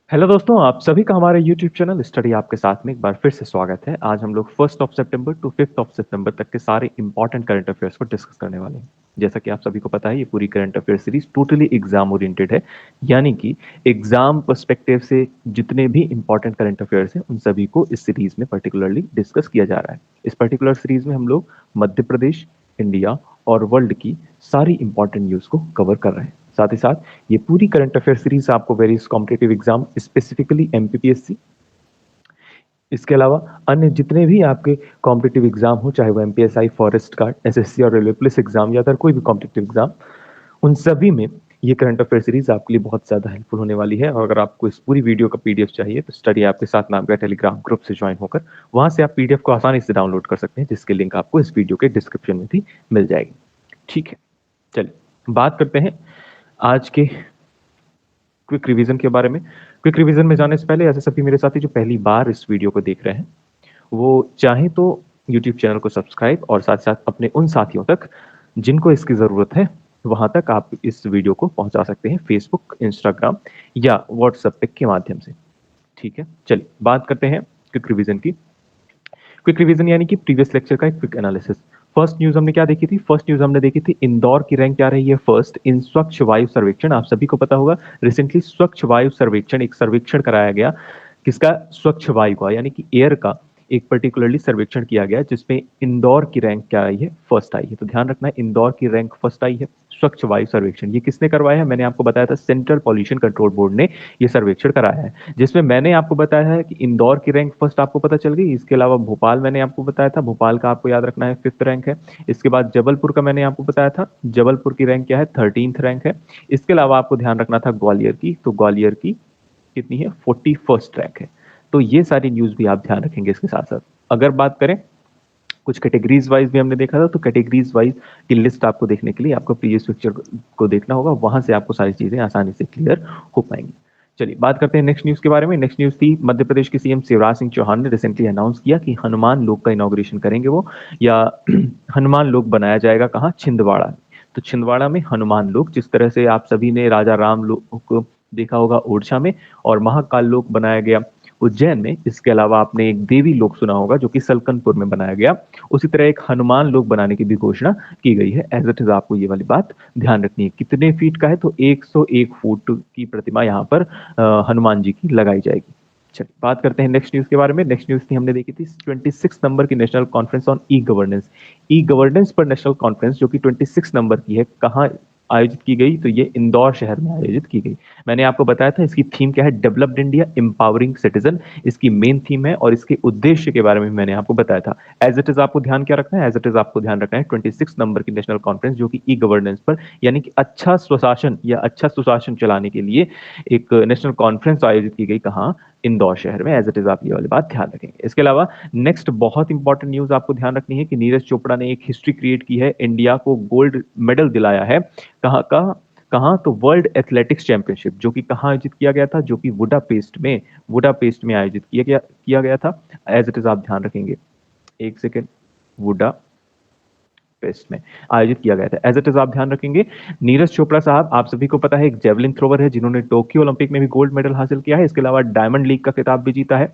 Hello दोस्तों, आप सभी का हमारे यूट्यूब चैनल स्टडी आपके साथ में एक बार फिर से स्वागत है। आज हम लोग 1 सितंबर टू 5 सितंबर तक के सारे इंपॉर्टेंट करंट अफेयर्स को डिस्कस करने वाले हैं। जैसा कि आप सभी को पता है, ये पूरी current affair series totally exam oriented है, यानी कि एग्जाम पर्सपेक्टिव से जितने भी इंपॉर्टेंट करंट अफेयर्स हैं उन सभी को इस सीरीज में पर्टिकुलरली डिस्कस किया जा रहा है। इस पर्टिकुलर सीरीज में हम लोग मध्य प्रदेश, इंडिया और वर्ल्ड की सारी इंपॉर्टेंट न्यूज़ को कवर कर रहे हैं। साथ ही साथ ये पूरी करंट अफेयर सीरीज आपको various competitive exam, specifically MPPSC, इसके अलावा अन्य जितने भी आपके कॉम्पिटिटिव एग्जाम हो, चाहे वो एमपीएसआई, फॉरेस्ट गार्ड, एसएससी और रेलवे पुलिस एग्जाम या अदर कोई भी कॉम्पिटिटिव एग्जाम, उन सभी में ये करंट अफेयर सीरीज आपके लिए बहुत ज्यादा हेल्पफुल होने वाली है। और अगर आपको इस पूरी वीडियो का पीडीएफ चाहिए तो स्टडी आपके साथ नाम का टेलीग्राम ग्रुप से ज्वाइन होकर वहां से आप पीडीएफ को आसानी से डाउनलोड कर सकते हैं, जिसके लिंक आपको इस वीडियो के डिस्क्रिप्शन में भी मिल जाएगी। ठीक है, चलिए बात करते हैं आज के क्विक रिवीजन के बारे में। क्विक रिवीजन में जाने से पहले ऐसे सभी मेरे साथी जो पहली बार इस वीडियो को देख रहे हैं, वो चाहे तो यूट्यूब चैनल को सब्सक्राइब और साथ साथ अपने उन साथियों तक जिनको इसकी ज़रूरत है वहां तक आप इस वीडियो को पहुंचा सकते हैं, फेसबुक, इंस्टाग्राम या व्हाट्सएप के माध्यम से। ठीक है, चलिए बात करते हैं क्विक रिवीजन की। क्विक रिवीजन यानी कि प्रीवियस लेक्चर का एक क्विक एनालिसिस। फर्स्ट न्यूज हमने क्या देखी थी? फर्स्ट न्यूज हमने देखी थी इंदौर की रैंक क्या रही है फर्स्ट इन स्वच्छ वायु सर्वेक्षण। आप सभी को पता होगा, रिसेंटली स्वच्छ वायु सर्वेक्षण, एक सर्वेक्षण कराया गया। किसका? स्वच्छ वायु का, यानी कि एयर का एक पर्टिकुलरली सर्वेक्षण किया गया, जिसमें इंदौर की रैंक क्या आई है? फर्स्ट आई है। तो ध्यान रखना है, इंदौर की रैंक फर्स्ट आई है। स्वच्छ वायु सर्वेक्षण ये किसने करवाया है? मैंने आपको बताया था सेंट्रल पॉल्यूशन कंट्रोल बोर्ड ने ये सर्वेक्षण कराया है, जिसमें मैंने आपको बताया है कि इंदौर की रैंक फर्स्ट आपको पता चल गई। इसके अलावा भोपाल मैंने आपको बताया था, भोपाल का आपको याद रखना है 5th रैंक है। इसके बाद जबलपुर का मैंने आपको बताया था, जबलपुर की रैंक क्या है? 13th रैंक है। इसके अलावा आपको ध्यान रखना था ग्वालियर की, तो ग्वालियर की कितनी है? 41st रैंक है। तो ये सारी न्यूज भी आप ध्यान रखेंगे। इसके साथ साथ अगर बात करें कुछ कैटेगरीज वाइज भी हमने देखा था, तो कैटेगरीज वाइज की लिस्ट आपको देखने के लिए आपको प्रीवियस पिक्चर को देखना होगा, वहां से आपको सारी चीजें आसानी से क्लियर हो पाएंगी। चलिए बात करते हैं नेक्स्ट न्यूज के बारे में। नेक्स्ट न्यूज थी मध्य प्रदेश के सीएम शिवराज सिंह चौहान ने रिसेंटली अनाउंस किया कि हनुमान लोक का इनॉग्रेशन करेंगे वो, या हनुमान लोक बनाया जाएगा कहाँ? छिंदवाड़ा। तो छिंदवाड़ा में हनुमान लोक, जिस तरह से आप सभी ने राजा राम लोक को देखा होगा ओरछा में, और महाकाल लोक बनाया गया उज्जैन में। इसके अलावा आपने एक देवी लोक सुना होगा जो कि सलकनपुर में बनाया गया। उसी तरह एक हनुमान लोक बनाने की भी घोषणा की गई है। एज इट इज आपको ये वाली बात ध्यान रखनी है। कितने फीट का है? तो 101 फुट की प्रतिमा यहाँ पर हनुमान जी की लगाई जाएगी। चलिए बात करते हैं नेक्स्ट न्यूज के बारे में। नेक्स्ट न्यूज थी हमने देखी थी 26 नंबर की national conference on e governance. E governance पर नेशनल कॉन्फ्रेंस जो कि 26 नंबर की है, कहाँ आयोजित की गई? तो ये इंदौर शहर में आयोजित की गई। मैंने आपको बताया था इसकी थीम क्या है? डेवलप्ड इंडिया एम्पावरिंग सिटीजन इसकी मेन थीम है, और इसके उद्देश्य के बारे में मैंने आपको बताया था। एज इट इज आपको ध्यान क्या रखना है? एज इट इज आपको ध्यान रखना है 26 नंबर की नेशनल कॉन्फ्रेंस जो कि ई गवर्नेंस पर, यानी कि अच्छा स्वशासन या अच्छा सुशासन चलाने के लिए एक नेशनल कॉन्फ्रेंस आयोजित की गई। कहाँ? इंदौर शहर में। एज इट इज आप ये वाली बात ध्यान रखेंगे। इसके अलावा नेक्स्ट बहुत इंपॉर्टेंट न्यूज आपको ध्यान रखनी है कि नीरज चोपड़ा ने एक हिस्ट्री क्रिएट की है, इंडिया को गोल्ड मेडल दिलाया है। कहाँ का? कहाँ? तो वर्ल्ड एथलेटिक्स चैंपियनशिप, जो कि कहाँ आयोजित किया गया था? जो कि वुडापेस्ट में आयोजित किया गया था। एज इट इज आप ध्यान रखेंगे। एक सेकेंड, वुडा पेस्ट में आयोजित किया गया था। एज इट इज आप ध्यान रखेंगे। नीरज चोपड़ा साहब आप सभी को पता है एक जेवलिन थ्रोवर है जिन्होंने टोक्यो ओलंपिक में भी गोल्ड मेडल हासिल किया है। इसके अलावा डायमंड लीग का खिताब भी जीता है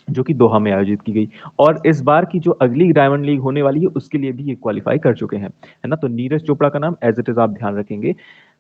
जो कि दोहा में आयोजित की गई, और इस बार की जो अगली डायमंड लीग होने वाली है उसके लिए भी ये क्वालिफाई कर चुके हैं, है ना। तो नीरज चोपड़ा का नाम एज इट इज आप ध्यान रखेंगे,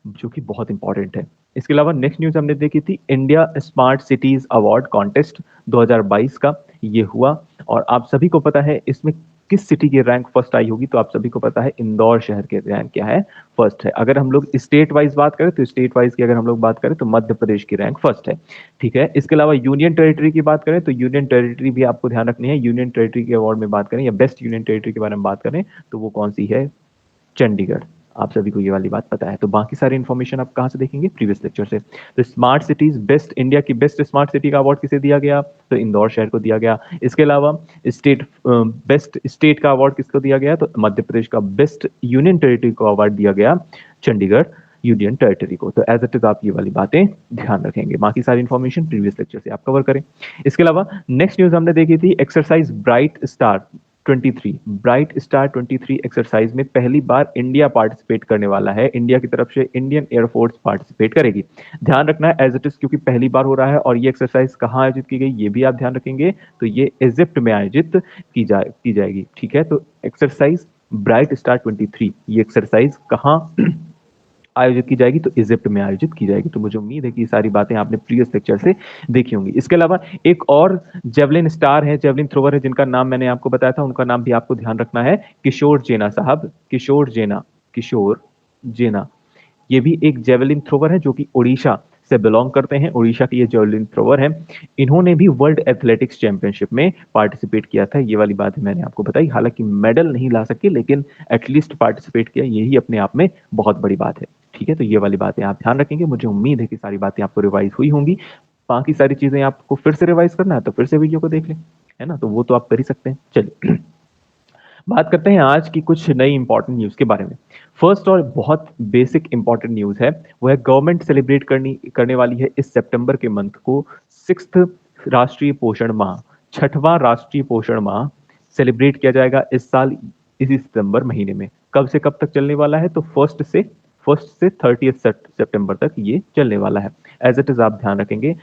जो कि बहुत इंपॉर्टेंट है। इसके अलावा नेक्स्ट न्यूज हमने देखी थी India smart cities award contest 2022 का ये हुआ, और आप सभी को पता है इसमें किस सिटी की रैंक फर्स्ट आई होगी? तो आप सभी को पता है इंदौर शहर के रैंक क्या है? फर्स्ट है। अगर हम लोग स्टेट वाइज बात करें तो स्टेट वाइज की अगर हम लोग बात करें तो मध्य प्रदेश की रैंक फर्स्ट है। ठीक है। इसके अलावा यूनियन टेरिटरी की बात करें तो यूनियन टेरिटरी भी आपको ध्यान रखनी है। यूनियन टेरिटरी के अवार्ड में बात करें या बेस्ट यूनियन टेरिटरी के बारे में बात करें तो वो कौन सी है? चंडीगढ़। आप सभी को ये वाली बात पता है। तो बाकी सारी इन्फॉर्मेशन आप कहाँ से देखेंगे? प्रीवियस लेक्चर से। तो स्मार्ट सिटीज बेस्ट, इंडिया की बेस्ट स्मार्ट सिटी का अवार्ड किसे दिया गया? तो इंदौर शहर को दिया गया। इसके अलावा स्टेट बेस्ट स्टेट का अवार्ड किसको दिया गया? तो मध्य प्रदेश का बेस्ट यूनियन टेरिटरी को अवार्ड दिया गया चंडीगढ़ यूनियन टेरिटरी को। तो एज इट इज आप ये वाली बातें ध्यान रखेंगे। बाकी सारी इन्फॉर्मेशन प्रीवियस लेक्चर से आप कवर करें। इसके अलावा नेक्स्ट न्यूज हमने देखी थी exercise bright star. 23 bright star 23 exercise में पहली बार इंडिया पार्टिसिपेट करने वाला है। इंडिया की तरफ से इंडियन एयरफोर्स पार्टिसिपेट करेगी। ध्यान रखना है एज इट इज, क्योंकि पहली बार हो रहा है। और ये एक्सरसाइज कहाँ आयोजित की गई ये भी आप ध्यान रखेंगे, तो ये इजिप्ट में आयोजित की जाएगी। ठीक है, तो एक्सरसाइज ब्राइट स्टार 23 ये एक्सरसाइज कहाँ आयोजित की जाएगी, तो इजिप्ट में आयोजित की जाएगी। तो मुझे उम्मीद है कि ये सारी बातें आपने प्रीवियस लेक्चर से देखी होंगी। इसके अलावा एक और जेवलिन स्टार है, जेवलिन थ्रोवर है, जिनका नाम मैंने आपको बताया था, उनका नाम भी आपको ध्यान रखना है, किशोर जेना साहब। किशोर जेना, किशोर जेना, ये भी एक जेवलिन थ्रोवर है जो कि उड़ीसा से बिलोंग करते हैं। उड़ीसा के ये जेवलिन थ्रोवर हैं। इन्होंने भी वर्ल्ड एथलेटिक्स चैंपियनशिप में पार्टिसिपेट किया था। ये वाली बात मैंने आपको बताई। हालांकि मेडल नहीं ला सके, लेकिन एटलीस्ट पार्टिसिपेट किया, यही अपने आप में बहुत बड़ी बात है। ठीक है, तो ये वाली बातें आप ध्यान रखेंगे। मुझे उम्मीद है कि सारी बातें आपको रिवाइज हुई होंगी। बाकी सारी चीजें आपको फिर से रिवाइज करना है तो फिर से वीडियो को देख लें, है ना, तो वो तो आप कर ही सकते हैं। चलिए बात करते हैं आज की कुछ नई इंपॉर्टेंट न्यूज के बारे में। फर्स्ट और बहुत बेसिक इंपॉर्टेंट न्यूज है, वो है गवर्नमेंट सेलिब्रेट करने वाली है इस सितंबर के मंथ को 6th राष्ट्रीय पोषण माह, 6वां राष्ट्रीय पोषण माह सेलिब्रेट किया जाएगा इस साल इसी सितंबर महीने में। कब से कब तक चलने वाला है, तो फर्स्ट से 30 सितंबर तक ये चलने वाला है। एज इट इज आप ध्यान रखेंगे,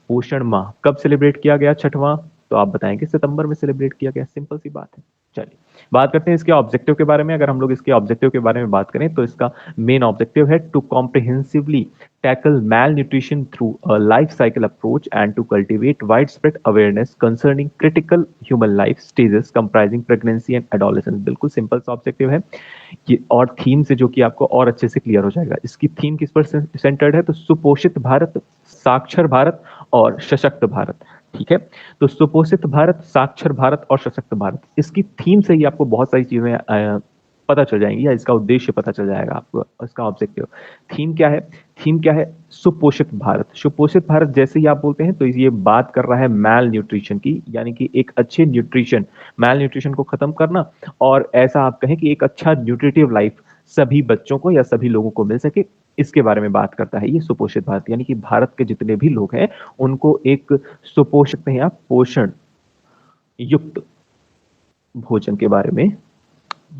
पोषण माह कब सेलिब्रेट किया गया 6वां, तो आप बताएंगे सितंबर में सेलिब्रेट किया गया। सिंपल सी बात है। चलिए बात करते हैं इसके ऑब्जेक्टिव के बारे में। अगर हम लोग इसके ऑब्जेक्टिव के बारे में बात करें तो इसका मेन ऑब्जेक्टिव है to comprehensively tackle malnutrition through a life cycle approach and to cultivate widespread awareness concerning critical human life stages comprising pregnancy and adolescence. बिल्कुल सिंपल सा ऑब्जेक्टिव है ये, और थीम से जो कि आपको और अच्छे से क्लियर हो जाएगा। इसकी थीम किस पर सेंटर्ड है, तो सुपोषित भारत, साक्षर भारत और सशक्त भारत। ठीक है, तो सुपोषित भारत, साक्षर भारत और सशक्त भारत, इसकी थीम से ही आपको बहुत सारी चीजें पता चल जाएंगी, या इसका उद्देश्य पता चल जाएगा आपको। इसका ऑब्जेक्टिव थीम क्या है, थीम क्या है, सुपोषित भारत। सुपोषित भारत जैसे ही आप बोलते हैं तो ये बात कर रहा है मैल न्यूट्रिशन की, यानी कि एक अच्छे न्यूट्रिशन, मैल न्यूट्रिशन को खत्म करना, और ऐसा आप कहें कि एक अच्छा न्यूट्रिटिव लाइफ सभी बच्चों को या सभी लोगों को मिल सके, इसके बारे में बात करता है ये सुपोषित भारत। यानी कि भारत के जितने भी लोग हैं उनको एक सुपोषित या पोषण युक्त भोजन के बारे में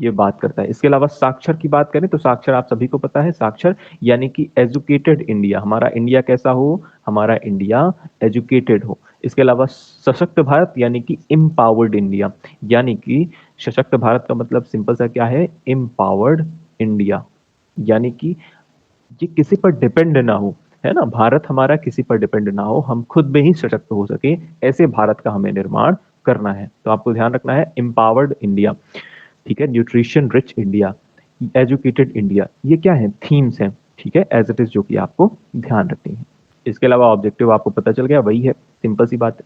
ये बात करता है। इसके अलावा साक्षर की बात करें तो साक्षर आप सभी को पता है, साक्षर यानी कि एजुकेटेड इंडिया। हमारा इंडिया कैसा हो, हमारा इंडिया एजुकेटेड हो। इसके अलावा सशक्त भारत यानी कि एम्पावर्ड इंडिया, यानी कि सशक्त भारत का मतलब सिंपल सा क्या है, एम्पावर्ड इंडिया, यानी कि ये किसी पर डिपेंड ना हो, है ना, भारत हमारा किसी पर डिपेंड ना हो, हम खुद में ही सशक्त हो सके, ऐसे भारत का हमें निर्माण करना है। तो आपको ध्यान रखना है एम्पावर्ड इंडिया। ठीक है, nutrition rich India, educated India, ये क्या है, थीम्स हैं। ठीक है, एज इट इज जो कि आपको ध्यान रखनी है। इसके अलावा ऑब्जेक्टिव आपको पता चल गया, वही है, सिंपल सी बात है,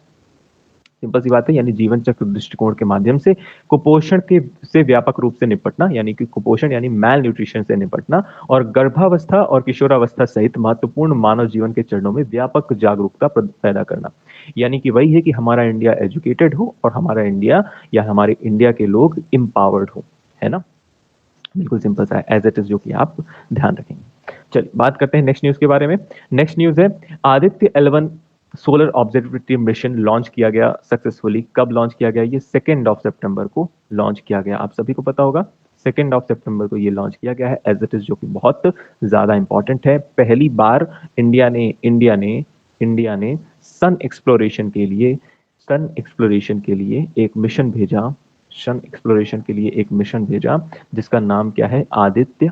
सिंपल सी बात है, यानी जीवन चक्र दृष्टिकोण के माध्यम से कुपोषण के से व्यापक रूप से निपटना, यानी कि कुपोषण यानी मैल न्यूट्रिशन से निपटना, और गर्भावस्था और किशोरावस्था सहित महत्वपूर्ण मानव जीवन के चरणों में व्यापक जागरूकता पैदा करना। यानी कि वही है कि हमारा इंडिया एजुकेटेड हो और हमारा इंडिया या हमारे इंडिया के लोग एम्पावर्ड हो, है ना, बिल्कुल सिंपल सा है, एज इट इज जो कि आप ध्यान रखेंगे। चलिए बात करते हैं नेक्स्ट न्यूज के बारे में। नेक्स्ट न्यूज है Aditya L1 solar observatory mission launch किया गया सक्सेसफुली। कब लॉन्च किया गया, ये 2 सितंबर को लॉन्च किया गया। आप सभी को पता होगा 2 सितंबर को ये लॉन्च किया गया है, एज इट इज जो कि बहुत ज्यादा इंपॉर्टेंट है। पहली बार इंडिया ने सन एक्सप्लोरेशन के लिए एक मिशन भेजा, सन एक्सप्लोरेशन के लिए एक मिशन भेजा, जिसका नाम क्या है, Aditya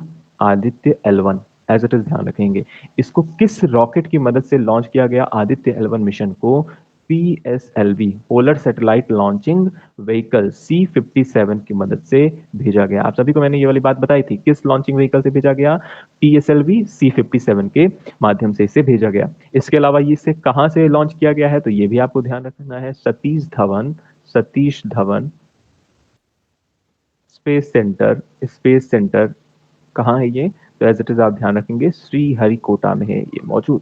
L1। As it is ध्यान रखेंगे। इसको किस रॉकेट की मदद से लॉन्च किया गया, आदित्य L1 मिशन को PSLV polar satellite launching vehicle C57 की मदद से भेजा गया। आप सभी को मैंने ये वाली बात बताई थी, किस लॉन्चिंग व्हीकल से भेजा गया, PSLV C57 के माध्यम से इसे भेजा गया। इसके अलावा इसे कहां से लॉन्च किया गया है, तो ये भी आपको ध्यान रखना है, सतीश धवन स्पेस सेंटर कहाँ है ये, तो एज इट इज आप ध्यान रखेंगे श्रीहरिकोटा में है ये मौजूद,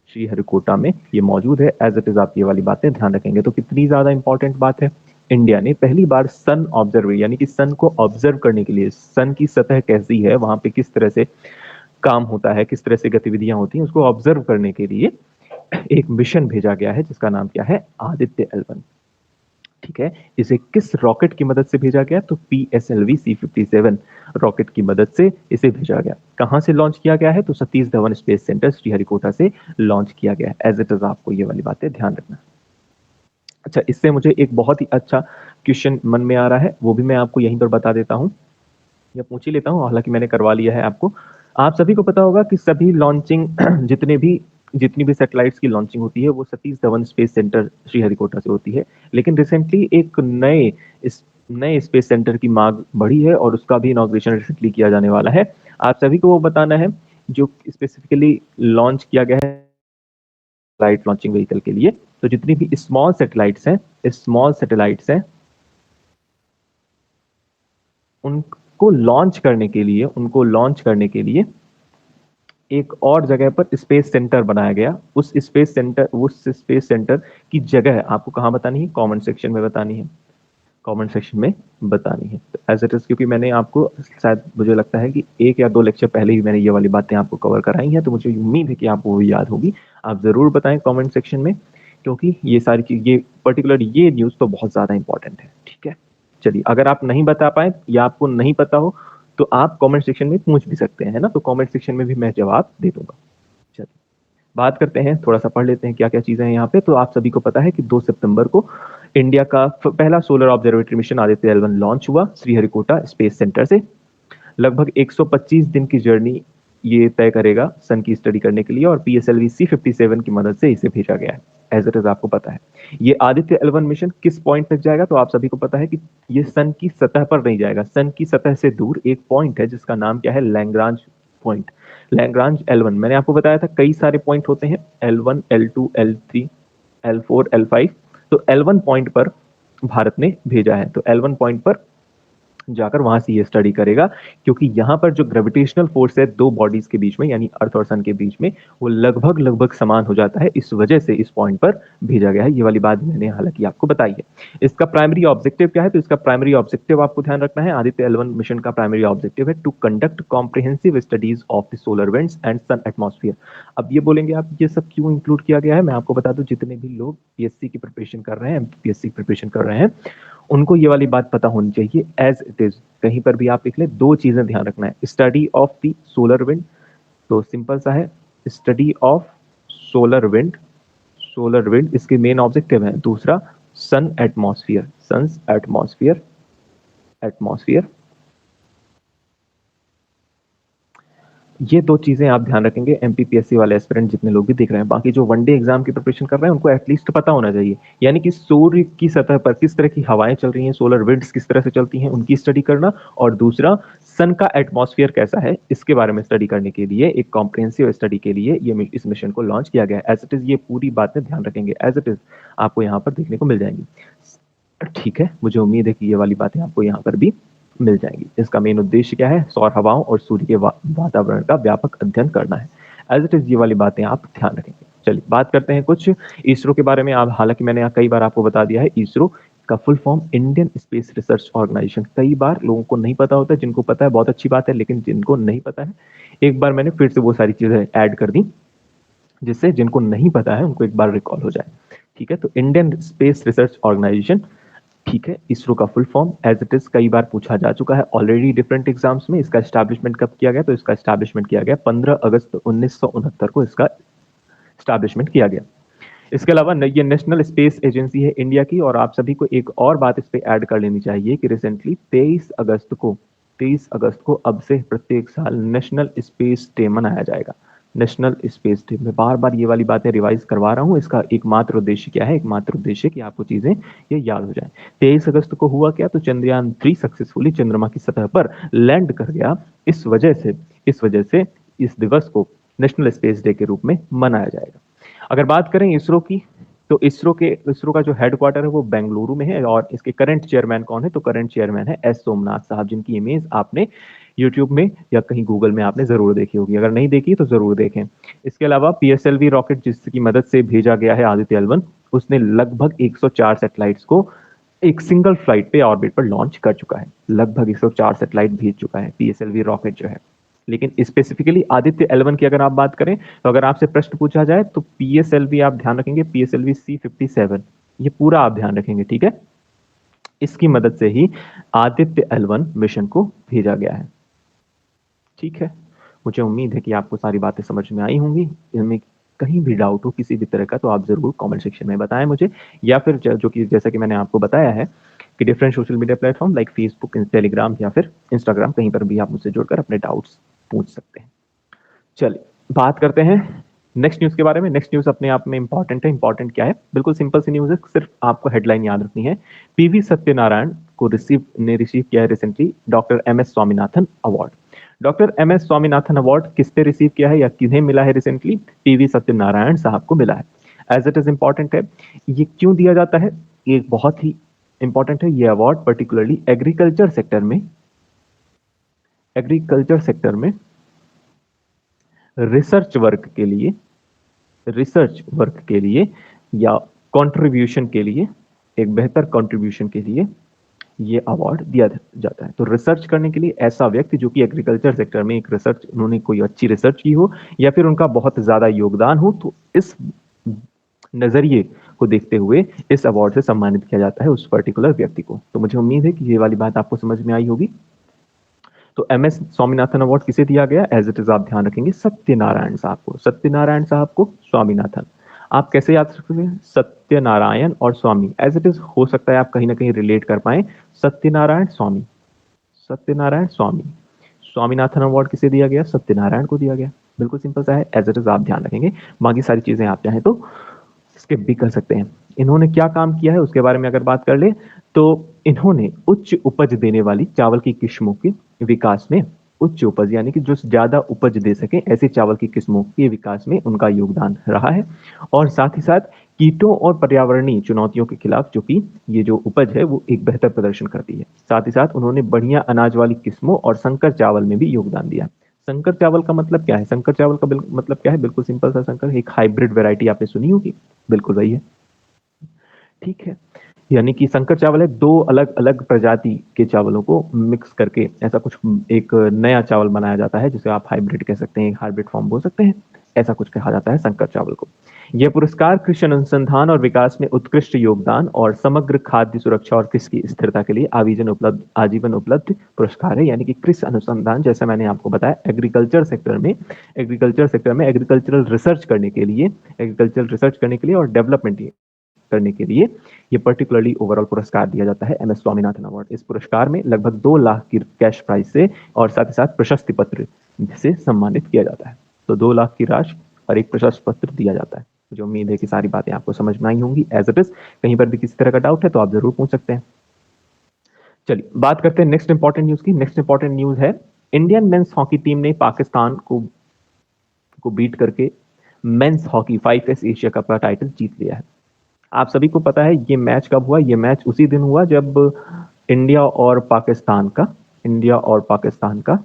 श्रीहरिकोटा में ये मौजूद है। एज इट इज आप ये वाली बातें ध्यान रखेंगे। तो कितनी ज्यादा इंपॉर्टेंट बात है, इंडिया ने पहली बार सन ऑब्जर्व, यानी कि सन को ऑब्जर्व करने के लिए, सन की सतह कैसी है, वहां पे किस तरह से काम होता है, किस तरह से गतिविधियां होती हैं, उसको ऑब्जर्व करने के लिए एक मिशन भेजा गया है, जिसका नाम क्या है, आदित्य L1। ठीक है, इसे किस रॉकेट की मदद से भेजा गया? तो PSLV C-57 रॉकेट की मदद से इसे भेजा गया। कहां से लॉन्च किया गया है? तो सतीश धवन स्पेस सेंटर श्रीहरिकोटा से लॉन्च किया गया है। एज इट इज आपको ये वाली बातें ध्यान रखना। अच्छा, इससे मुझे एक बहुत ही अच्छा क्वेश्चन मन में आ रहा है, वो भी मैं आपको यहीं पर बता देता हूँ या पूछ ही लेता हूँ, हालांकि मैंने करवा लिया है आपको। आप सभी को पता होगा कि सभी लॉन्चिंग जितनी भी सैटेलाइट्स की लॉन्चिंग होती है वो सतीश धवन स्पेस सेंटर श्रीहरिकोटा से होती है। लेकिन रिसेंटली एक नए स्पेस सेंटर की मांग बढ़ी है और उसका भी इनॉग्रेशन रिसेंटली किया जाने वाला है। आप सभी को वो बताना है जो स्पेसिफिकली लॉन्च किया गया है लाइट लॉन्चिंग व्हीकल के लिए। तो जितनी भी स्मॉल सैटेलाइट्स हैं उनको लॉन्च करने के लिए एक और जगह पर स्पेस सेंटर बनाया गया। उस स्पेस सेंटर की जगह आपको कहाँ बतानी है? कमेंट सेक्शन में बतानी है। तो एज इट इज, क्योंकि मैंने आपको शायद मुझे लगता है कि 1 या 2 लेक्चर पहले ही मैंने ये वाली बातें आपको कवर कराई हैं, तो मुझे उम्मीद है कि आपको वो याद होगी। आप जरूर बताएं कमेंट सेक्शन में, क्योंकि ये सारी चीज, ये पर्टिकुलर ये न्यूज तो बहुत ज्यादा इंपॉर्टेंट है। ठीक है, चलिए, अगर आप नहीं बता पाए या आपको नहीं पता हो तो आप कमेंट सेक्शन में पूछ भी सकते हैं, है ना? तो कमेंट सेक्शन में भी मैं जवाब दे दूंगा। चलिए, बात करते हैं, थोड़ा सा पढ़ लेते हैं क्या क्या चीजें हैं यहाँ पे। तो आप सभी को पता है कि 2 सितंबर को इंडिया का पहला solar observatory mission Aditya L1 launch हुआ श्रीहरिकोटा स्पेस सेंटर से। लगभग 125 दिन की जर्नी ये तय करेगा सन की स्टडी करने के लिए, और PSLV C-57 की मदद से इसे भेजा गया है। एज इट इज आपको पता है ये आदित्य L1 मिशन किस पॉइंट तक जाएगा? तो आप सभी को पता है कि ये सन की सतह पर नहीं जाएगा। सन की सतह से दूर एक पॉइंट है जिसका नाम क्या है? Lagrange point. लैग्रांज L1, मैंने आपको बताया था कई सारे पॉइंट होते हैं, L1, L2, L3, L4, L5। तो L1 पॉइंट पर भारत ने भेजा है। तो L1 पॉइंट पर जाकर वहां से ये स्टडी करेगा, क्योंकि यहाँ पर जो ग्रेविटेशनल फोर्स है दो बॉडीज के बीच में, यानी अर्थ और सन के बीच में, वो लगभग लगभग समान हो जाता है। इस वजह से इस पॉइंट पर भेजा गया है। ये वाली बात मैंने हालांकि आपको बताई है। इसका प्राइमरी ऑब्जेक्टिव क्या है? तो इसका प्राइमरी ऑब्जेक्टिव आपको ध्यान रखना है, आदित्य L1 मिशन का प्राइमरी ऑब्जेक्टिव है to conduct comprehensive studies of the solar winds and sun atmosphere. अब ये बोलेंगे आप ये सब क्यों इंक्लूड किया गया है? मैं आपको बता दूं, जितने भी लोग PSC की प्रिपरेशन कर रहे हैं, MPSC की प्रिपरेशन कर रहे हैं, उनको ये वाली बात पता होनी चाहिए। एज इट इज कहीं पर भी आप लिख ले, 2 चीजें ध्यान रखना है। Study of the solar wind, तो सिंपल सा है, study of solar wind. Solar wind इसके मेन ऑब्जेक्टिव है। दूसरा, सन एटमॉस्फेयर, सन्स एटमॉस्फेयर। ये 2 चीजें आप ध्यान रखेंगे। MPPSC वाले एस्पिरेंट जितने लोग भी देख रहे हैं, बाकी जो वनडे एग्जाम की प्रिपरेशन कर रहे हैं, उनको एटलीस्ट पता होना चाहिए, यानी कि सूर्य की सतह पर किस तरह की हवाएं चल रही हैं, सोलर विंड्स किस तरह से चलती हैं, उनकी स्टडी करना। और दूसरा, सन का एटमॉस्फेयर कैसा है, इसके बारे में स्टडी करने के लिए, एक कॉम्प्रिहेंसिव स्टडी के लिए ये इस मिशन को लॉन्च किया गया है। एज इट इज ये पूरी बातें ध्यान रखेंगे, एज इट इज आपको यहाँ पर देखने को मिल जाएंगी। ठीक है, मुझे उम्मीद है कि ये वाली बातें आपको यहाँ पर भी मिल जाएंगी। इसका मेन उद्देश्य क्या है? सौर हवाओं और सूर्य के वातावरण का व्यापक अध्ययन करना है। एज इट इज ये वाली बातें आप ध्यान रखेंगे। चलिए, बात करते हैं कुछ इसरो के बारे में। आप, हालांकि मैंने कई बार आपको बता दिया है, इसरो का full form Indian Space Research Organisation. कई बार लोगों को नहीं पता होता है, जिनको पता है बहुत अच्छी बात है, लेकिन जिनको नहीं पता है, एक बार मैंने फिर से वो सारी चीजें ऐड कर दी, जिससे जिनको नहीं पता है उनको एक बार रिकॉल हो जाए। ठीक है, तो इंडियन स्पेस रिसर्च ऑर्गेनाइजेशन, ठीक है, इसरो का full form. As it is कई बार पूछा जा चुका है ऑलरेडी डिफरेंट एग्जाम्स में। इसका एस्टैब्लिशमेंट कब किया गया? तो इसका एस्टैब्लिशमेंट किया गया 15 अगस्त 1969 को, इसका एस्टैब्लिशमेंट किया गया। इसके अलावा ये नेशनल स्पेस एजेंसी है इंडिया की। और आप सभी को एक और बात इस पे ऐड कर लेनी चाहिए कि रिसेंटली 23 अगस्त को अब से प्रत्येक साल नेशनल स्पेस डे मनाया जाएगा। नेशनल स्पेस डे में बार बार ये वाली बातें रिवाइज करवा रहा हूँ। इसका एकमात्र उद्देश्य क्या है? एकमात्र उद्देश्य कि आपको चीजें ये याद हो जाए। 23 अगस्त को हुआ क्या? तो चंद्रयान 3 सक्सेसफुली चंद्रमा की सतह पर लैंड कर गया। इस वजह से इस दिवस को नेशनल स्पेस डे के रूप में मनाया जाएगा। अगर बात करें इसरो की, तो इसरो का जो हेडक्वार्टर है वो बेंगलुरु में है। और इसके करंट चेयरमैन कौन है? तो करंट चेयरमैन है S सोमनाथ साहब, जिनकी इमेज आपने यूट्यूब में या कहीं गूगल में आपने जरूर देखी होगी। अगर नहीं देखी तो जरूर देखें। इसके अलावा PSLV रॉकेट, जिसकी मदद से भेजा गया है आदित्य L1, उसने लगभग 104 सैटेलाइट्स को एक सिंगल फ्लाइट पे ऑर्बिट पर लॉन्च कर चुका है। लगभग 104 सैटेलाइट भेज चुका है PSLV रॉकेट जो है। लेकिन स्पेसिफिकली आदित्य L1 की अगर आप बात करें, तो अगर आपसे प्रश्न पूछा जाए तो PSLV आप ध्यान रखेंगे, PSLV C-57, ये पूरा आप ध्यान रखेंगे। ठीक है, इसकी मदद से ही आदित्य L1 मिशन को भेजा गया है। ठीक है, मुझे उम्मीद है कि आपको सारी बातें समझ में आई होंगी। इनमें कहीं भी डाउट हो किसी भी तरह का तो आप जरूर कमेंट सेक्शन में बताएं मुझे, या फिर जो कि जैसा कि मैंने आपको बताया है कि different social media platform like Facebook, Telegram या फिर इंस्टाग्राम, कहीं पर भी आप मुझसे जुड़कर अपने डाउट्स पूछ सकते हैं। चलिए बात करते हैं नेक्स्ट न्यूज के बारे में। नेक्स्ट न्यूज अपने आप में इंपॉर्टेंट है। इंपॉर्टेंट क्या है? बिल्कुल सिंपल सी न्यूज है, सिर्फ आपको हेडलाइन याद रखनी है। पीवी सत्यनारायण को रिसीव किया है recently doctor MS Swaminathan award. Doctor MS Swaminathan award किसने रिसीव किया है या किन्हें मिला है रिसेंटली? पीवी सत्यनारायण साहब को मिला है। एज इट इज इंपॉर्टेंट है। ये क्यों दिया जाता है? ये बहुत ही इंपॉर्टेंट है। ये अवार्ड पर्टिकुलरली एग्रीकल्चर सेक्टर में रिसर्च वर्क के लिए या कंट्रीब्यूशन के लिए, एक बेहतर कंट्रीब्यूशन के लिए ये अवार्ड दिया जाता है। तो रिसर्च करने के लिए ऐसा व्यक्ति जो कि एग्रीकल्चर सेक्टर में एक रिसर्च, उन्होंने कोई अच्छी रिसर्च की हो या फिर उनका बहुत ज्यादा योगदान हो, तो इस नजरिए को देखते हुए इस अवार्ड से सम्मानित किया जाता है उस पर्टिकुलर व्यक्ति को। तो मुझे उम्मीद है कि ये वाली बात आपको समझ में आई होगी। तो MS स्वामीनाथन अवार्ड किसे दिया गया? एज इट इज आप ध्यान रखेंगे सत्यनारायण साहब को। सत्यनारायण साहब को स्वामीनाथन। आप कैसे याद रखेंगे? सत्यनारायण और स्वामी, एज इट इज हो सकता है आप कहीं ना कहीं रिलेट कर पाए। सत्यनारायण स्वामी, सत्यनारायण स्वामी। स्वामीनाथन अवार्ड किसे दिया गया? सत्यनारायण को दिया गया। बिल्कुल सिंपल सा है, एज इट इज आप ध्यान रखेंगे। बाकी सारी चीजें आप चाहें तो स्किप भी कर सकते हैं। इन्होंने क्या काम किया है उसके बारे में अगर बात कर ले तो इन्होंने उच्च उपज देने वाली चावल की किस्मों के विकास में, उच्च उपज यानी कि जो ज्यादा उपज दे सके ऐसे चावल की किस्मों के विकास में उनका योगदान रहा है। और साथ ही साथ कीटों और पर्यावरणीय चुनौतियों के खिलाफ जो कि ये जो उपज है वो एक बेहतर प्रदर्शन करती है। साथ ही साथ उन्होंने बढ़िया अनाज वाली किस्मों और संकर चावल में भी योगदान दिया। संकर चावल का मतलब क्या है? संकर चावल का मतलब क्या है? बिल्कुल सिंपल सा, संकर एक हाइब्रिड वैरायटी आपने सुनी होगी, बिल्कुल वही है। ठीक है, यानी कि संकर चावल है दो अलग अलग प्रजाति के चावलों को मिक्स करके ऐसा कुछ एक नया चावल बनाया जाता है, जिसे आप हाइब्रिड कह सकते हैं, हाइब्रिड फॉर्म बोल सकते हैं। ऐसा कुछ कहा जाता है संकर चावल को। यह पुरस्कार कृषि अनुसंधान और विकास में उत्कृष्ट योगदान और समग्र खाद्य सुरक्षा और कृषि की स्थिरता के लिए आजीवन उपलब्ध पुरस्कार है। यानी कि कृषि अनुसंधान, जैसा मैंने आपको बताया, एग्रीकल्चरल रिसर्च करने के लिए और डेवलपमेंट करने के लिए ये पर्टिकुलरली ओवरऑल पुरस्कार दिया जाता है, MS स्वामीनाथन अवार्ड। इस पुरस्कार में लगभग 2 लाख की कैश प्राइज से और साथ ही साथ प्रशस्ति पत्र से सम्मानित किया जाता है। तो 2 लाख की राशि और एक प्रशस्ति पत्र दिया जाता है। मुझे उम्मीद है कि सारी बातें आपको समझ में आई होंगी। एज इट इज कहीं पर भी किसी तरह का डाउट है तो आप जरूर पूछ सकते हैं। चलिए बात करते हैं नेक्स्ट इंपॉर्टेंट न्यूज की। नेक्स्ट इंपॉर्टेंट न्यूज है इंडियन मेंस हॉकी टीम ने पाकिस्तान को बीट करके men's hockey 5S Asia cup का टाइटल जीत लिया है। आप सभी को पता है ये मैच कब हुआ? ये मैच उसी दिन हुआ जब इंडिया और पाकिस्तान का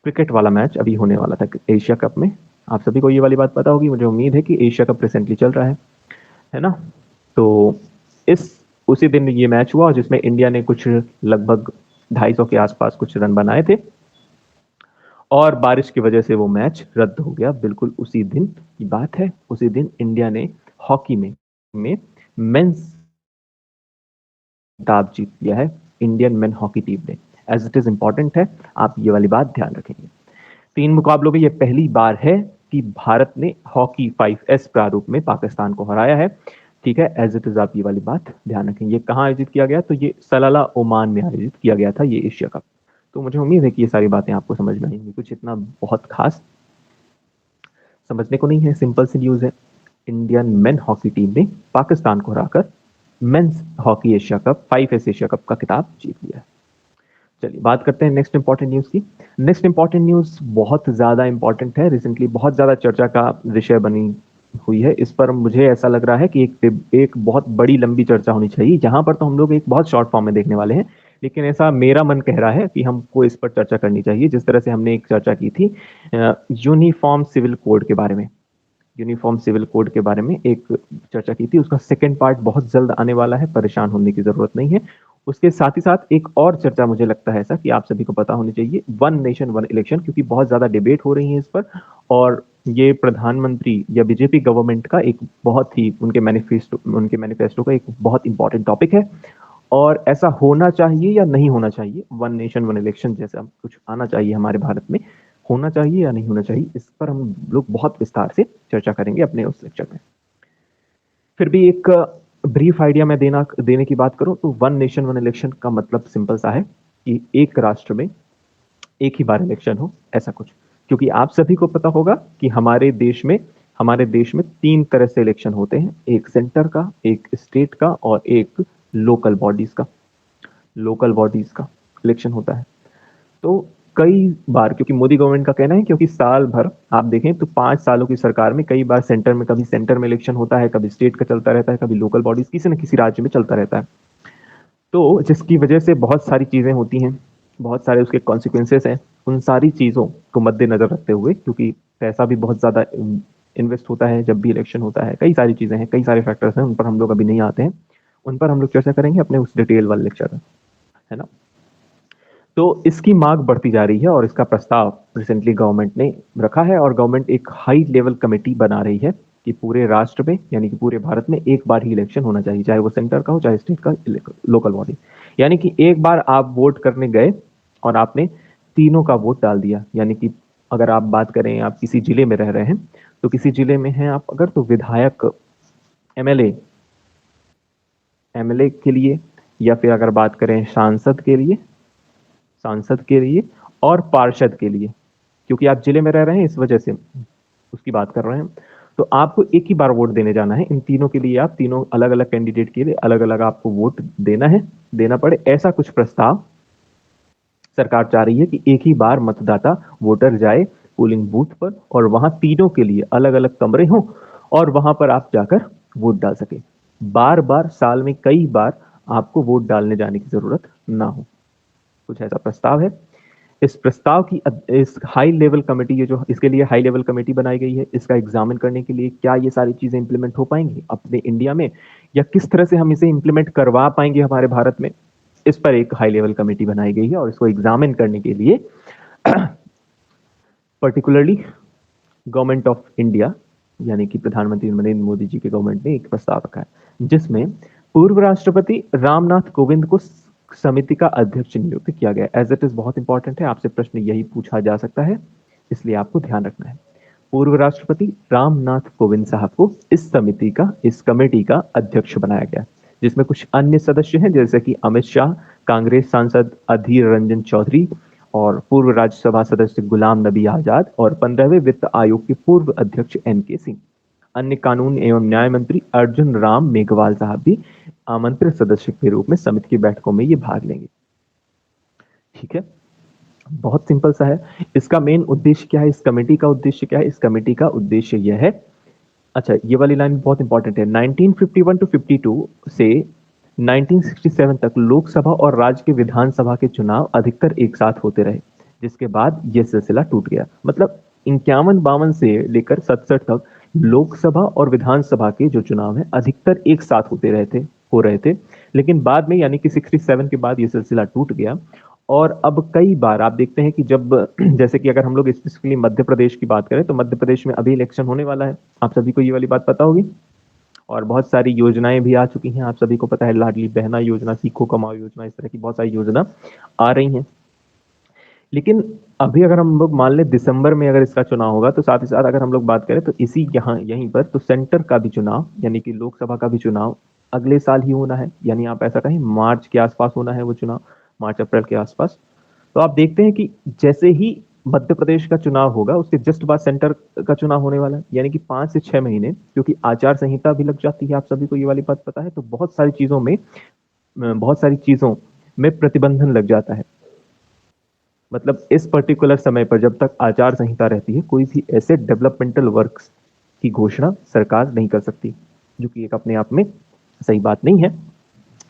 क्रिकेट वाला मैच अभी होने वाला था एशिया कप में। आप सभी को ये वाली बात पता होगी। मुझे उम्मीद है कि एशिया कप रिसेंटली चल रहा है ना? तो उसी दिन ये मैच हुआ जिसमें इंडिया ने कुछ लगभग 250 के आसपास कुछ रन बनाए थे और बारिश की वजह से वो मैच रद्द हो गया। बिल्कुल उसी दिन की बात है। उसी दिन इंडिया ने हॉकी में मेंस खिताब जीत लिया है, इंडियन मेन हॉकी टीम ने। एज इट इज इंपॉर्टेंट है, आप ये वाली बात ध्यान रखेंगे। 3 मुकाबलों में ये पहली बार है कि भारत ने हॉकी 5S प्रारूप में पाकिस्तान को हराया है। ठीक है, एज इट इज आप ये वाली बात ध्यान रखेंगे। ये कहाँ आयोजित किया गया? तो ये सलाला ओमान में आयोजित किया गया था ये एशिया कप। तो मुझे उम्मीद है कि ये सारी बातें आपको समझ में आएंगी। कुछ इतना बहुत खास समझने को नहीं है, सिंपल सी न्यूज है। इंडियन मेन हॉकी टीम ने पाकिस्तान को हराकर men's hockey Asia cup 5S Asia cup का खिताब जीत लिया है। चलिए बात करते हैं नेक्स्ट इंपॉर्टेंट न्यूज की। नेक्स्ट इंपॉर्टेंट न्यूज बहुत ज्यादा इंपॉर्टेंट है, रिसेंटली बहुत ज्यादा चर्चा का विषय बनी हुई है। इस पर मुझे ऐसा लग रहा है कि एक बहुत बड़ी लंबी चर्चा होनी चाहिए। जहां पर तो हम लोग एक बहुत शॉर्ट फॉर्म में देखने वाले हैं, लेकिन ऐसा मेरा मन कह रहा है कि हमको इस पर चर्चा करनी चाहिए। जिस तरह से हमने एक चर्चा की थी यूनिफॉर्म सिविल कोड के बारे में, यूनिफॉर्म सिविल कोड के बारे में एक चर्चा की थी, उसका सेकंड पार्ट बहुत जल्द आने वाला है, परेशान होने की जरूरत नहीं है। उसके साथ ही साथ एक और चर्चा मुझे लगता है ऐसा कि आप सभी को पता होनी चाहिए, 1 नेशन 1 इलेक्शन, क्योंकि बहुत ज्यादा डिबेट हो रही है इस पर। और ये प्रधानमंत्री या बीजेपी गवर्नमेंट का एक बहुत ही उनके मैनिफेस्टो का एक बहुत इंपॉर्टेंट टॉपिक है। और ऐसा होना चाहिए या नहीं होना चाहिए, वन नेशन वन इलेक्शन जैसा कुछ आना चाहिए हमारे भारत में, होना चाहिए या नहीं होना चाहिए, इस पर हम लोग बहुत विस्तार से चर्चा करेंगे अपने उस लेक्चर में। फिर भी एक ब्रीफ आइडिया मैं देने की बात करूं तो वन नेशन वन इलेक्शन का मतलब सिंपल सा है कि एक राष्ट्र में एक ही बार इलेक्शन हो, ऐसा कुछ। क्योंकि आप सभी को पता होगा कि हमारे देश में 3 तरह से इलेक्शन होते हैं, एक सेंटर का, एक स्टेट का और एक लोकल बॉडीज का इलेक्शन होता है। तो कई बार, क्योंकि मोदी गवर्नमेंट का कहना है, क्योंकि साल भर आप देखें तो 5 सालों की सरकार में कई बार कभी सेंटर में इलेक्शन होता है, कभी स्टेट का चलता रहता है, कभी लोकल बॉडीज किसी न किसी राज्य में चलता रहता है। तो जिसकी वजह से बहुत सारी चीजें होती हैं, बहुत सारे उसके कॉन्सिक्वेंसेस हैं। उन सारी चीजों को मद्देनजर रखते हुए, क्योंकि पैसा भी बहुत ज्यादा इन्वेस्ट होता है जब भी इलेक्शन होता है, कई सारी चीजें हैं, कई सारे फैक्टर्स हैं, उन पर हम लोग अभी नहीं आते हैं, उन पर हम लोग चर्चा करेंगे अपने उस डिटेल वाले लेक्चर में, है ना। तो इसकी मांग बढ़ती जा रही है और इसका प्रस्ताव रिसेंटली गवर्नमेंट ने रखा है, और गवर्नमेंट एक हाई लेवल कमेटी बना रही है कि पूरे राष्ट्र में, यानी कि पूरे भारत में एक बार ही इलेक्शन होना चाहिए, चाहे वो सेंटर का हो चाहे स्टेट का, लोकल बॉडी। यानी कि एक बार आप वोट करने गए और आपने तीनों का वोट डाल दिया। यानी कि अगर आप बात करें, आप किसी जिले में रह रहे हैं, तो किसी जिले में हैं आप अगर, तो विधायक, एमएलए एमएलए के लिए, या फिर अगर बात करें सांसद के लिए और पार्षद के लिए, क्योंकि आप जिले में रह रहे हैं इस वजह से उसकी बात कर रहे हैं। तो आपको एक ही बार वोट देने जाना है इन तीनों के लिए, आप तीनों अलग अलग कैंडिडेट के लिए अलग अलग आपको वोट देना पड़े, ऐसा कुछ प्रस्ताव सरकार चाह रही है कि एक ही बार मतदाता वोटर जाए पोलिंग बूथ पर, और वहां तीनों के लिए अलग अलग कमरे हों और वहां पर आप जाकर वोट डाल सके। बार बार साल में कई बार आपको वोट डालने जाने की जरूरत ना हो, कुछ ऐसा प्रस्ताव है। इस प्रस्ताव की इस हाई लेवल कमेटी, ये जो इसके लिए हाई लेवल कमेटी बनाई गई है, इसका एग्जामिन करने के लिए क्या ये सारी चीजें इंप्लीमेंट हो पाएंगी अपने इंडिया में, या किस तरह से हम इसे इंप्लीमेंट करवा पाएंगे हमारे भारत में, इस पर एक हाई लेवल कमेटी बनाई गई है। और इसको एग्जामिन करने के लिए पर्टिकुलरली गवर्नमेंट ऑफ इंडिया, यानी कि प्रधानमंत्री नरेंद्र मोदी जी के गवर्नमेंट ने एक प्रस्ताव रखा है, जिसमें पूर्व राष्ट्रपति रामनाथ कोविंद को समिति का अध्यक्ष नियुक्त किया गया। एज इट इज बहुत इंपॉर्टेंट है, आपसे प्रश्न यही पूछा जा सकता है, इसलिए आपको ध्यान रखना है। पूर्व राष्ट्रपति रामनाथ कोविंद साहब को इस कमेटी का अध्यक्ष बनाया गया, जिसमें कुछ अन्य सदस्य हैं, जैसे कि अमित शाह, कांग्रेस सांसद अधीर रंजन चौधरी, और पूर्व राज्यसभा सदस्य गुलाम नबी आजाद, और 15वें वित्त आयोग के पूर्व अध्यक्ष एनके सिंह। अन्य कानून एवं न्याय मंत्री अर्जुन राम मेघवाल साहब भी आमंत्रित सदस्य के रूप में समिति की बैठकों में ये भाग लेंगे। ठीक है, बहुत सिंपल सा है। इसका मेन उद्देश्य क्या है, इस कमेटी का उद्देश्य क्या है? इस कमेटी का उद्देश्य यह है, अच्छा ये वाली लाइन बहुत इंपॉर्टेंट है, 1951 टू 52 से 1967 तक लोकसभा और राज्य के विधानसभा के चुनाव अधिकतर एक साथ होते रहे, जिसके बाद यह सिलसिला टूट गया। मतलब 51-52 से लेकर 67 तक लोकसभा और विधानसभा के जो चुनाव है अधिकतर एक साथ हो रहे थे, लेकिन बाद में यानी कि 67 के बाद यह सिलसिला टूट गया। और अब कई बार आप देखते हैं कि जब जैसे कि अगर हम लोग स्पेसिफिकली मध्य प्रदेश की बात करें, तो मध्य प्रदेश में अभी इलेक्शन होने वाला है, आप सभी को ये वाली बात पता होगी। और बहुत सारी योजनाएं भी आ चुकी हैं, आप सभी को पता है, लाडली बहना योजना, सीखो कमाओ योजना, इस तरह की बहुत सारी योजना आ रही हैं। लेकिन अभी अगर हम लोग मान लें दिसंबर में अगर इसका चुनाव होगा, तो साथ ही साथ अगर हम लोग बात करें तो यहीं पर तो सेंटर का भी चुनाव, यानी कि लोकसभा का भी चुनाव अगले साल ही होना है, यानी आप ऐसा कहें मार्च के आसपास होना है वो चुनाव, मार्च अप्रैल के आसपास। तो आप देखते हैं कि जैसे ही मध्य प्रदेश का चुनाव होगा, उसके जस्ट बाद सेंटर का चुनाव होने वाला है, यानी कि 5 से 6 महीने, क्योंकि आचार संहिता भी लग जाती है, आप सभी को ये वाली बात पता है, तो बहुत सारी चीजों में प्रतिबंधन लग जाता है। मतलब इस पर्टिकुलर समय पर जब तक आचार संहिता रहती है, कोई भी ऐसे डेवलपमेंटल वर्क्स की घोषणा सरकार नहीं कर सकती, जो कि एक अपने आप में सही बात नहीं है।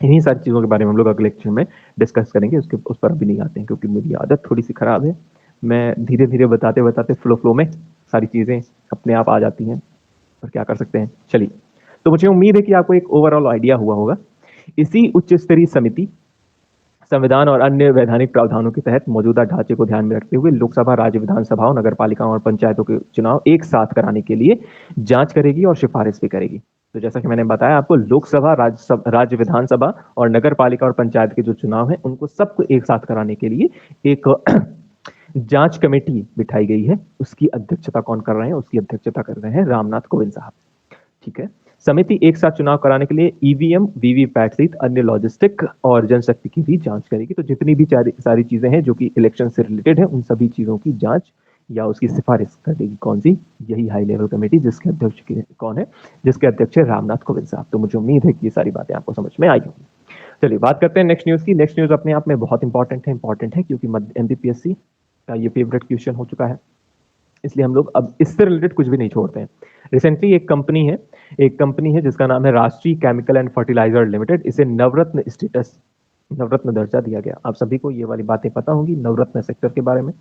इन्हीं सारी चीजों के बारे में हम लोग अगले लेक्चर में डिस्कस करेंगे, उस पर अभी नहीं आते हैं, क्योंकि मेरी आदत थोड़ी सी खराब है, मैं धीरे धीरे बताते बताते फ्लो में सारी चीजें अपने आप आ जाती हैं, और क्या कर सकते हैं। चलिए, तो मुझे उम्मीद है कि आपको एक ओवरऑल आइडिया हुआ होगा। इसी उच्च स्तरीय समिति संविधान और अन्य वैधानिक प्रावधानों के तहत मौजूदा ढांचे को ध्यान में रखते हुए लोकसभा, राज्य विधानसभाओं, नगर पालिकाओं और पंचायतों के चुनाव एक साथ कराने के लिए जांच करेगी और सिफारिश भी करेगी। तो जैसा कि मैंने बताया आपको, लोकसभा, राज्यसभा, राज्य विधानसभा और नगर पालिका और पंचायत के जो चुनाव हैं उनको सबको एक साथ कराने के लिए एक जांच कमेटी बिठाई गई है। उसकी अध्यक्षता कौन कर रहे हैं? उसकी अध्यक्षता कर रहे हैं रामनाथ कोविंद साहब। ठीक है। समिति एक साथ चुनाव कराने के लिए ईवीएम, वीवीपैट सहित अन्य लॉजिस्टिक और जनशक्ति की भी जांच करेगी। तो जितनी भी सारी चीजें हैं जो कि इलेक्शन से रिलेटेड है, उन सभी चीजों की जांच या उसकी सिफारिश करेगी कौन सी? यही हाई लेवल कमेटी, जिसके अध्यक्ष कौन है? जिसके अध्यक्ष है रामनाथ कोविंद साहब। तो मुझे उम्मीद है कि ये सारी बातें आपको समझ में आई होंगी। चलिए बात करते हैं नेक्स्ट न्यूज की। नेक्स्ट न्यूज अपने आप में बहुत इंपॉर्टेंट है क्योंकि एमपीपीएससी का ये फेवरेट क्वेश्चन हो चुका है, इसलिए हम लोग अब इससे रिलेटेड कुछ भी नहीं छोड़ते हैं। रिसेंटली एक कंपनी है जिसका नाम है राष्ट्रीय केमिकल एंड फर्टिलाइजर लिमिटेड। इसे नवरत्न स्टेटस, नवरत्न दर्जा दिया गया। आप सभी को ये वाली बातें पता होंगी नवरत्न सेक्टर के बारे में,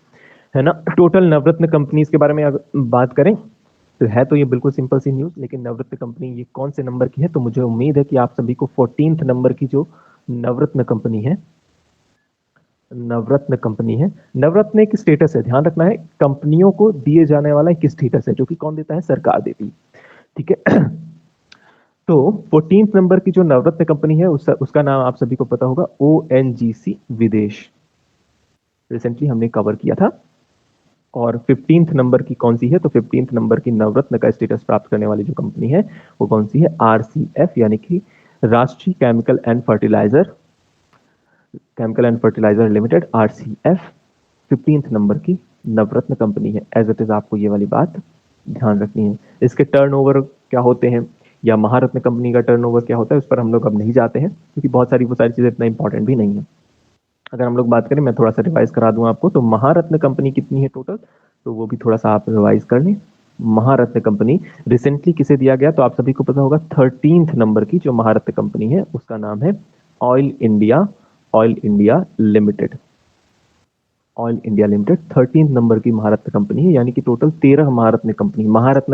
है ना। टोटल नवरत्न कंपनीज के बारे में अगर बात करें तो है तो ये बिल्कुल सिंपल सी न्यूज, लेकिन नवरत्न कंपनी ये कौन से नंबर की है? तो मुझे उम्मीद है कि आप सभी को 14th नंबर की जो नवरत्न कंपनी है, नवरत्न एक स्टेटस है, ध्यान रखना है, कंपनियों को दिए जाने वाला एक स्टेटस है जो कि कौन देता है? सरकार देती है। ठीक है। तो 14th नंबर की जो नवरत्न कंपनी है उसका नाम आप सभी को पता होगा, ONGC विदेश। रिसेंटली हमने कवर किया था। और 15th नंबर की कौन सी है? तो 15th नंबर की नवरत्न का स्टेटस प्राप्त करने वाली जो कंपनी है वो कौन सी है? RCF, यानी कि Rashtriya chemical and fertiliser limited, RCF 15th number की नवरत्न कंपनी है। एज इट इज आपको ये वाली बात ध्यान रखनी है। इसके टर्नओवर क्या होते हैं या महारत्न कंपनी का टर्नओवर क्या होता है उस पर हम लोग अब नहीं जाते हैं, क्योंकि वो सारी चीजें इतना इंपॉर्टेंट भी नहीं है। अगर हम लोग बात करें, मैं थोड़ा सा रिवाइज करा दूं आपको, तो महारत्न कंपनी कितनी है टोटल, तो वो भी थोड़ा सा आप रिवाइज कर लें। महारत्न कंपनी रिसेंटली किसे दिया गया? तो आप सभी को पता होगा 13th नंबर की जो महारत्न कंपनी है उसका नाम है oil India limited. 13th number की महारत्न कंपनी है, यानी कि टोटल 13 महारत्न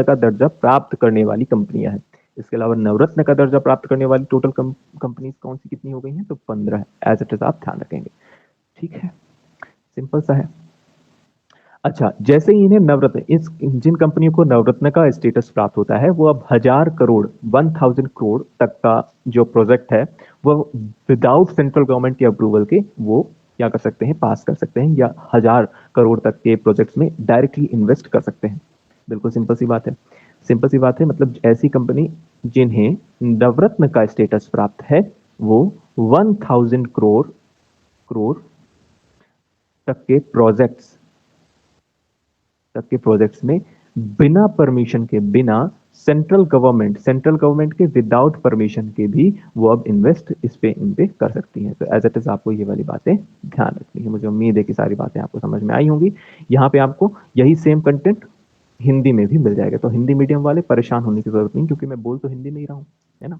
का दर्जा प्राप्त करने वाली कंपनियां हैं। इसके अलावा नवरत्न का दर्जा प्राप्त करने वाली टोटल कंपनीज कौन सी कितनी हो गई हैं? तो 15 है। एज इट इज आप ध्यान रखेंगे। ठीक है, सिंपल सा है। अच्छा, जैसे ही इन्हें नवरत्न, जिन कंपनियों को नवरत्न का स्टेटस प्राप्त होता है वो अब 1000 करोड़ 1000 करोड़ तक का जो प्रोजेक्ट है वो विदाउट सेंट्रल गवर्नमेंट के अप्रूवल के वो क्या कर सकते हैं? पास कर सकते हैं, या 1000 करोड़ तक के प्रोजेक्ट्स में डायरेक्टली इन्वेस्ट कर सकते हैं। बिल्कुल सिंपल सी बात है। मतलब ऐसी कंपनी जिन्हें नवरत्न का स्टेटस प्राप्त है वो 1000 करोड़ तक के प्रोजेक्ट्स में बिना परमिशन के, बिना सेंट्रल गवर्नमेंट के विदाउट परमिशन के भी वो अब इन्वेस्ट इन पे कर सकती हैं। तो एज इट इज आपको ये वाली बातें ध्यान रखनी है। मुझे उम्मीद है कि सारी बातें आपको समझ में आई होंगी। यहाँ पे आपको यही सेम कंटेंट हिंदी में भी मिल जाएगा, तो हिंदी मीडियम वाले परेशान होने की जरूरत नहीं, क्योंकि मैं बोल तो हिंदी में ही रहा हूँ, है ना।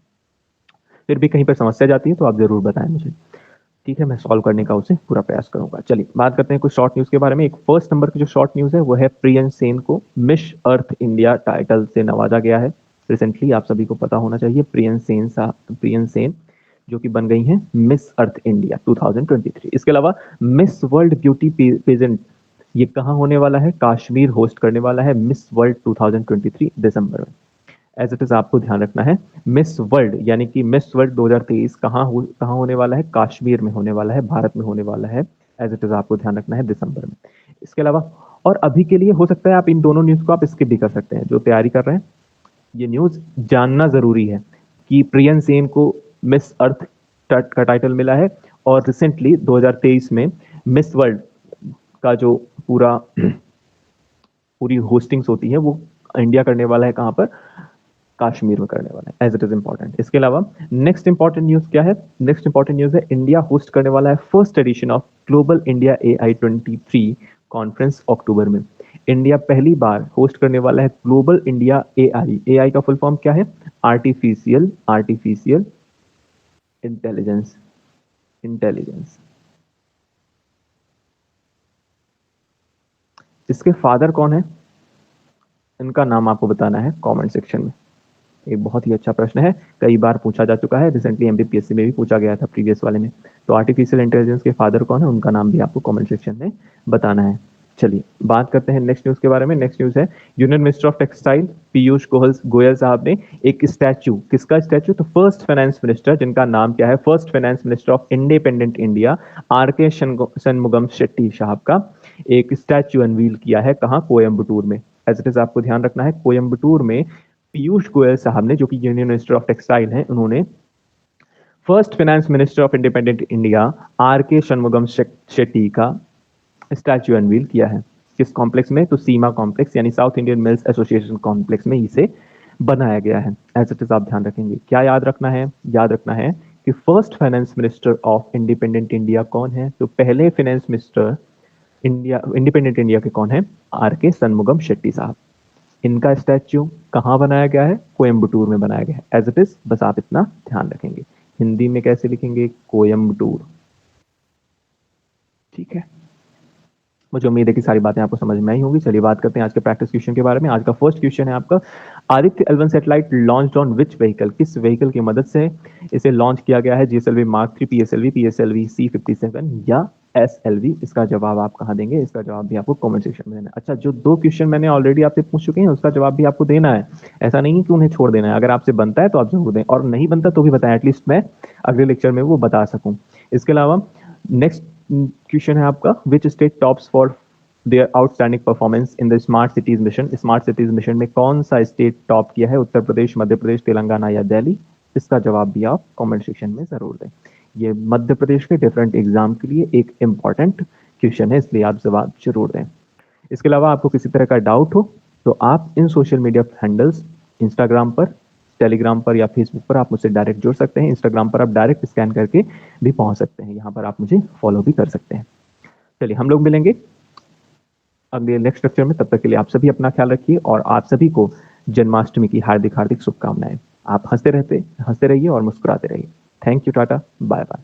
फिर भी कहीं पर समस्या जाती है तो आप जरूर बताएं मुझे, ठीक है, मैं सॉल्व करने का उसे पूरा प्रयास करूंगा। चलिए बात करते हैं कुछ शॉर्ट न्यूज के बारे में। एक फर्स्ट नंबर की जो शॉर्ट न्यूज है वो है प्रियन सेन को मिस अर्थ इंडिया टाइटल से नवाजा गया है। रिसेंटली आप सभी को पता होना चाहिए, प्रियन सेन जो कि बन गई हैं मिस अर्थ इंडिया 2023। इसके अलावा मिस वर्ल्ड ब्यूटी पेजेंट ये कहाँ होने वाला है? कश्मीर होस्ट करने वाला है मिस वर्ल्ड 2023 दिसंबर में। एज इट इज आपको ध्यान रखना है, मिस वर्ल्ड यानी कि मिस वर्ल्ड 2023 कहाँ होने वाला है? कश्मीर में होने वाला है, भारत में होने वाला है। एज इट इज आपको ध्यान रखना है, दिसंबर में। इसके अलावा और अभी के लिए हो सकता है आप इन दोनों न्यूज को आप स्किप भी कर सकते हैं, जो तैयारी कर रहे हैं। ये न्यूज जानना जरूरी है कि प्रियन सेन को मिस अर्थ का टाइटल मिला है, और रिसेंटली 2023 में मिस वर्ल्ड का जो पूरी होस्टिंग्स होती है वो इंडिया करने वाला है, कहां पर? कश्मीर में करने वाला है। As it is important. इसके अलावा नेक्स्ट इंपॉर्टेंट न्यूज क्या है? नेक्स्ट इंपॉर्टेंट न्यूज है इंडिया होस्ट करने वाला है first edition of global India AI 23 conference October में। इंडिया पहली बार होस्ट करने वाला है ग्लोबल इंडिया AI का फुल फॉर्म क्या है? Artificial intelligence. इसके फादर कौन है? इनका नाम आपको बताना है कमेंट सेक्शन में। एक बहुत ही अच्छा प्रश्न है, कई बार पूछा जा चुका है, रिसेंटली एमपीपीएससी में भी पूछा गया था प्रीवियस वाले में। तो आर्टिफिशियल इंटेलिजेंस के फादर कौन है, उनका नाम भी आपको कमेंट सेक्शन में बताना है। चलिए बात करते हैं नेक्स्ट न्यूज के बारे में। नेक्स्ट न्यूज है union minister of textile Piyush Goyal साहब ने एक स्टैचू, किसका स्टैचू, तो फर्स्ट फाइनेंस मिनिस्टर, जिनका नाम क्या है, first finance minister of independent India R K Shanmugam Shetty साहब का एक स्टैचू अनवील किया है। कहाँ, कोयम्बटूर में। एज इट इज आपको ध्यान रखना है, कोयम्बटूर में पीयूष गोयल साहब ने, जो कि यूनियन मिनिस्टर ऑफ टेक्सटाइल हैं, उन्होंने first finance minister of independent India R K Shanmugam Shetty का स्टैचू अनवील किया है। किस कॉम्प्लेक्स में, तो सीमा कॉम्प्लेक्स यानी south Indian mills association complex में इसे बनाया गया है। एज इट इज आप ध्यान रखेंगे। क्या याद रखना है, याद रखना है कि first finance minister of independent India कौन है, तो पहले finance minister India independent India के कौन है, आर के शनमुगम शेट्टी साहब। इनका स्टैच्यू कहाँ बनाया गया है, कोयम्बटूर में बनाया गया है। एज इट इज, बस आप इतना ध्यान रखेंगे। हिंदी में कैसे लिखेंगे, कोयम्बटूर। ठीक है, मुझे उम्मीद है कि सारी बातें आपको समझ में आई होंगी। चलिए बात करते हैं आज के प्रैक्टिस क्वेश्चन के बारे में। आज का फर्स्ट क्वेश्चन है आपका, Aditya L1 satellite launched on which vehicle, किस व्हीकल की मदद से इसे लॉन्च किया गया है, GSLV Mark 3, PSLV C57 या SLV। इसका जवाब आप कहाँ देंगे, इसका जवाब भी आपको कमेंट सेक्शन में देना है। अच्छा, जो 2 क्वेश्चन मैंने ऑलरेडी आपसे पूछ चुके हैं उसका जवाब भी आपको देना है, ऐसा नहीं है कि उन्हें छोड़ देना है। अगर आपसे बनता है तो आप जरूर दें, और नहीं बनता तो भी बताएं, एटलीस्ट मैं अगले लेक्चर में वो बता सकूं। इसके अलावा नेक्स्ट क्वेश्चन है आपका, which state tops for their outstanding performance in the smart cities mission. Smart cities mission में कौन सा स्टेट टॉप किया है, उत्तर प्रदेश, मध्य प्रदेश, तेलंगाना या दिल्ली। इसका जवाब भी आप कमेंट सेक्शन में जरूर दें। ये मध्य प्रदेश के डिफरेंट एग्जाम के लिए एक इंपॉर्टेंट क्वेश्चन है, इसलिए आप जवाब जरूर दें। इसके अलावा आपको किसी तरह का डाउट हो तो आप इन सोशल मीडिया हैंडल्स, इंस्टाग्राम पर, टेलीग्राम पर या फेसबुक पर आप मुझसे डायरेक्ट जुड़ सकते हैं। इंस्टाग्राम पर आप डायरेक्ट स्कैन करके भी पहुंच सकते हैं, यहाँ पर आप मुझे फॉलो भी कर सकते हैं। चलिए हम लोग मिलेंगे अगले नेक्स्ट लेक्चर में, तब तक के लिए आप सभी अपना ख्याल रखिए और आप सभी को जन्माष्टमी की हार्दिक हार्दिक शुभकामनाएं। आप हंसते रहिए और मुस्कुराते रहिए। Thank you, ta-ta, bye bye.